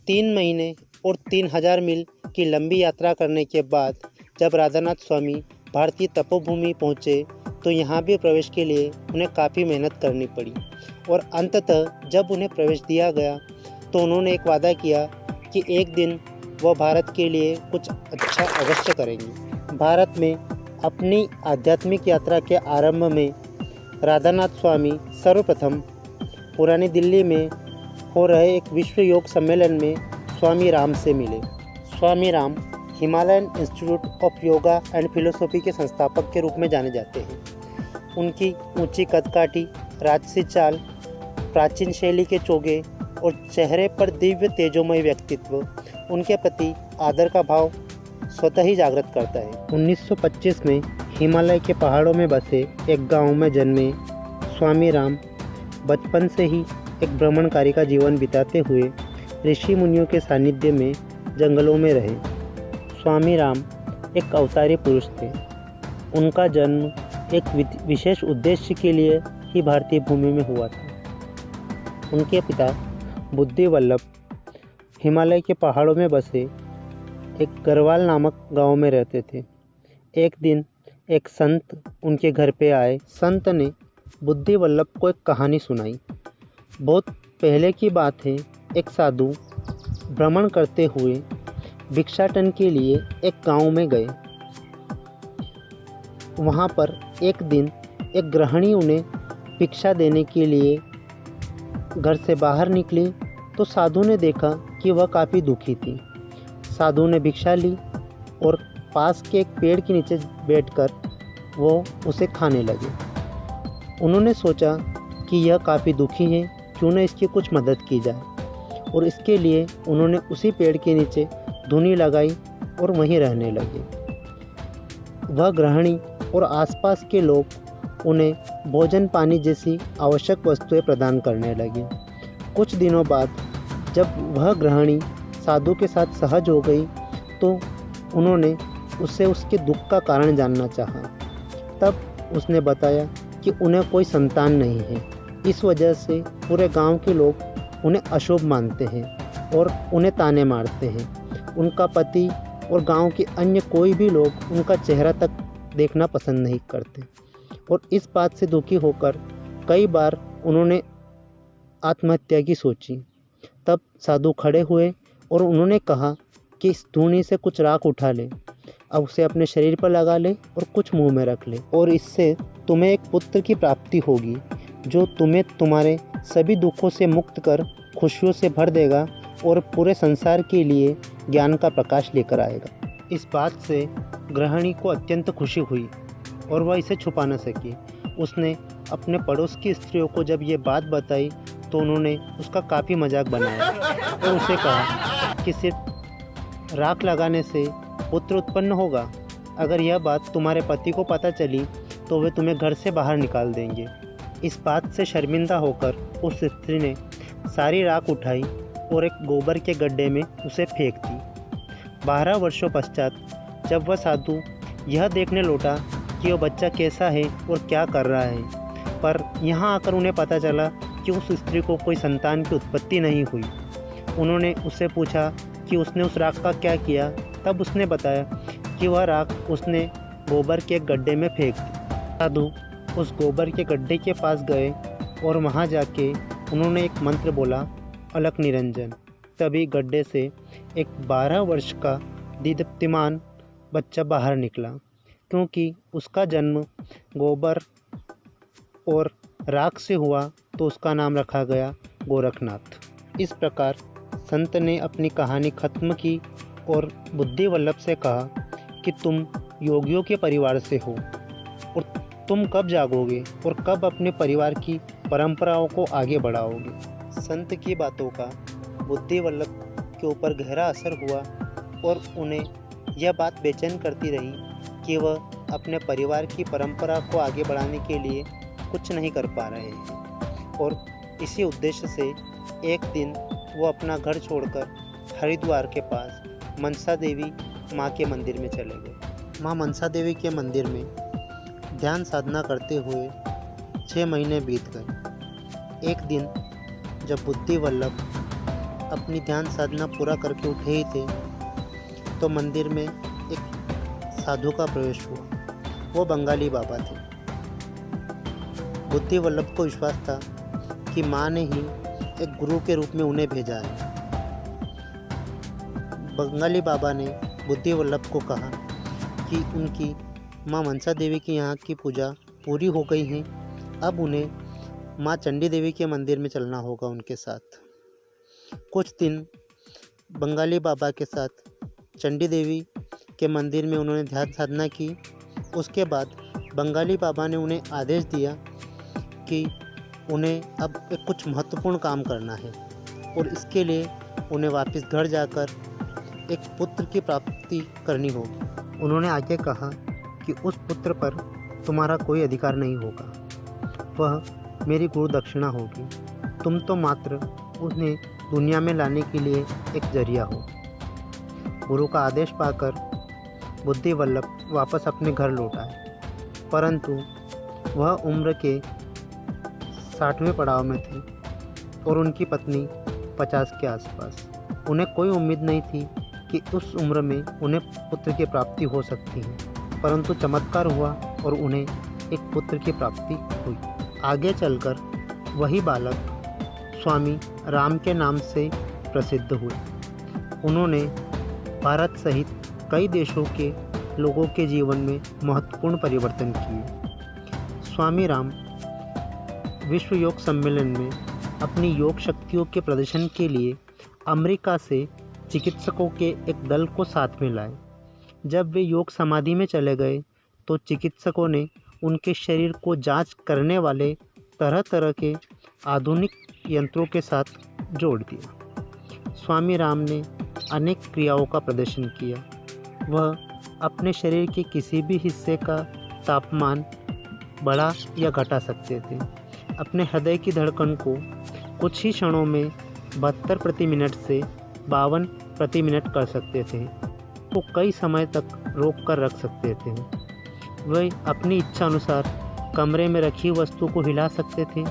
3 महीने और 3000 मील की लंबी यात्रा करने के बाद जब राधानाथ स्वामी भारतीय तपोभूमि पहुँचे तो यहाँ भी प्रवेश के लिए उन्हें काफ़ी मेहनत करनी पड़ी और अंततः जब उन्हें प्रवेश दिया गया तो उन्होंने एक वादा किया कि एक दिन वह भारत के लिए कुछ अच्छा अवश्य करेंगे। भारत में अपनी आध्यात्मिक यात्रा के आरंभ में राधानाथ स्वामी सर्वप्रथम पुरानी दिल्ली में हो रहे एक विश्व योग सम्मेलन में स्वामी राम से मिले। Swami Ram Himalayan institute of yoga and philosophy के संस्थापक के रूप में जाने जाते हैं। उनकी ऊंची कदकाठी, राजसी चाल, प्राचीन शैली के चोगे और चेहरे पर दिव्य तेजोमय व्यक्तित्व उनके प्रति आदर का भाव स्वतः ही जागृत करता है। 1925 में हिमालय के पहाड़ों में बसे एक गांव में जन्मे स्वामी राम बचपन से ही एक भ्रमणकारी का जीवन बिताते हुए ऋषि मुनियों के सानिध्य में जंगलों में रहे। स्वामी राम एक अवतारी पुरुष थे। उनका जन्म एक विशेष उद्देश्य के लिए ही भारतीय भूमि में हुआ था। उनके पिता बुद्धि वल्लभ हिमालय के पहाड़ों में बसे एक गरवाल नामक गांव में रहते थे। एक दिन एक संत उनके घर पे आए। संत ने बुद्धि वल्लभ को एक कहानी सुनाई। बहुत पहले की बात है, एक साधु भ्रमण करते हुए भिक्षाटन के लिए एक गांव में गए। वहां पर एक दिन एक गृहिणी उन्हें भिक्षा देने के लिए घर से बाहर निकली तो साधु ने देखा कि वह काफ़ी दुखी थी। साधु ने भिक्षा ली और पास के एक पेड़ के नीचे बैठकर वो उसे खाने लगे। उन्होंने सोचा कि यह काफ़ी दुखी है, क्यों न इसकी कुछ मदद की जाए, और इसके लिए उन्होंने उसी पेड़ के नीचे धुनी लगाई और वहीं रहने लगे। वह गृहिणी और आसपास के लोग उन्हें भोजन पानी जैसी आवश्यक वस्तुएं प्रदान करने लगे। कुछ दिनों बाद जब वह गृहिणी साधु के साथ सहज हो गई तो उन्होंने उससे उसके दुख का कारण जानना चाहा। तब उसने बताया कि उन्हें कोई संतान नहीं है। इस वजह से पूरे गांव के लोग उन्हें अशुभ मानते हैं और उन्हें ताने मारते हैं। उनका पति और गांव के अन्य कोई भी लोग उनका चेहरा तक देखना पसंद नहीं करते, और इस बात से दुखी होकर कई बार उन्होंने आत्महत्या की सोची। तब साधु खड़े हुए और उन्होंने कहा कि इस धूनी से कुछ राख उठा ले, अब उसे अपने शरीर पर लगा ले और कुछ मुंह में रख ले, और इससे तुम्हें एक पुत्र की प्राप्ति होगी जो तुम्हें तुम्हारे सभी दुखों से मुक्त कर खुशियों से भर देगा और पूरे संसार के लिए ज्ञान का प्रकाश लेकर आएगा। इस बात से गृहिणी को अत्यंत खुशी हुई और वह इसे छुपा न सकी। उसने अपने पड़ोस की स्त्रियों को जब ये बात बताई तो उन्होंने उसका काफ़ी मजाक बनाया और उसे कहा कि सिर्फ राख लगाने से पुत्र उत्पन्न होगा। अगर यह बात तुम्हारे पति को पता चली तो वे तुम्हें घर से बाहर निकाल देंगे। इस बात से शर्मिंदा होकर उस स्त्री ने सारी राख उठाई और एक गोबर के गड्ढे में उसे फेंक दी। 12 वर्षों पश्चात जब वह साधु यह देखने लौटा कि वह बच्चा कैसा है और क्या कर रहा है, पर यहाँ आकर उन्हें पता चला कि उस स्त्री को कोई संतान की उत्पत्ति नहीं हुई। उन्होंने उससे पूछा कि उसने उस राख का क्या किया। तब उसने बताया कि वह राख उसने गोबर के गड्ढे में फेंक दी। साधु उस गोबर के गड्ढे के पास गए और वहाँ जाके उन्होंने एक मंत्र बोला, अलक निरंजन। तभी गड्ढे से एक 12 वर्ष का दीप्तिमान बच्चा बाहर निकला। क्योंकि उसका जन्म गोबर और राख से हुआ तो उसका नाम रखा गया गोरखनाथ। इस प्रकार संत ने अपनी कहानी खत्म की और बुद्धि वल्लभ से कहा कि तुम योगियों के परिवार से हो और तुम कब जागोगे और कब अपने परिवार की परंपराओं को आगे बढ़ाओगे। संत की बातों का बुद्धि वल्लभ के ऊपर गहरा असर हुआ और उन्हें यह बात बेचैन करती रही कि वह अपने परिवार की परंपरा को आगे बढ़ाने के लिए कुछ नहीं कर पा रहे हैं। और इसी उद्देश्य से एक दिन वो अपना घर छोड़कर हरिद्वार के पास मनसा देवी माँ के मंदिर में चले गए। माँ मनसा देवी के मंदिर में ध्यान साधना करते हुए 6 महीने बीत गए। एक दिन जब बुद्धि वल्लभ अपनी ध्यान साधना पूरा करके उठे ही थे तो मंदिर में एक साधु का प्रवेश हुआ। वो बंगाली बाबा थे। बुद्धि वल्लभ को विश्वास था कि माँ ने ही एक गुरु के रूप में उन्हें भेजा है। बंगाली बाबा ने बुद्धि वल्लभ को कहा कि उनकी माँ मनसा देवी की यहाँ की पूजा पूरी हो गई है, अब उन्हें माँ चंडी देवी के मंदिर में चलना होगा उनके साथ। कुछ दिन बंगाली बाबा के साथ चंडी देवी के मंदिर में उन्होंने ध्यान साधना की। उसके बाद बंगाली बाबा ने उन्हें आदेश दिया कि उन्हें अब एक कुछ महत्वपूर्ण काम करना है और इसके लिए उन्हें वापस घर जाकर एक पुत्र की प्राप्ति करनी होगी। उन्होंने आगे कहा कि उस पुत्र पर तुम्हारा कोई अधिकार नहीं होगा, वह मेरी गुरु दक्षिणा होगी। तुम तो मात्र उन्हें दुनिया में लाने के लिए एक जरिया हो। गुरु का आदेश पाकर बुद्धि वल्लभ वापस अपने घर लौट आए, परंतु वह उम्र के 60वें पड़ाव में थे और उनकी पत्नी 50 के आसपास। उन्हें कोई उम्मीद नहीं थी कि उस उम्र में उन्हें पुत्र की प्राप्ति हो सकती है, परंतु चमत्कार हुआ और उन्हें एक पुत्र की प्राप्ति हुई। आगे चलकर वही बालक स्वामी राम के नाम से प्रसिद्ध हुए। उन्होंने भारत सहित कई देशों के लोगों के जीवन में महत्वपूर्ण परिवर्तन किए। स्वामी राम विश्व योग सम्मेलन में अपनी योग शक्तियों के प्रदर्शन के लिए अमेरिका से चिकित्सकों के एक दल को साथ में लाए। जब वे योग समाधि में चले गए तो चिकित्सकों ने उनके शरीर को जांच करने वाले तरह तरह के आधुनिक यंत्रों के साथ जोड़ दिया। स्वामी राम ने अनेक क्रियाओं का प्रदर्शन किया। वह अपने शरीर के किसी भी हिस्से का तापमान बढ़ा या घटा सकते थे। अपने हृदय की धड़कन को कुछ ही क्षणों में 72 प्रति मिनट से 52 प्रति मिनट कर सकते थे। वो कई समय तक रोक कर रख सकते थे। वे अपनी इच्छा अनुसार कमरे में रखी वस्तु को हिला सकते थे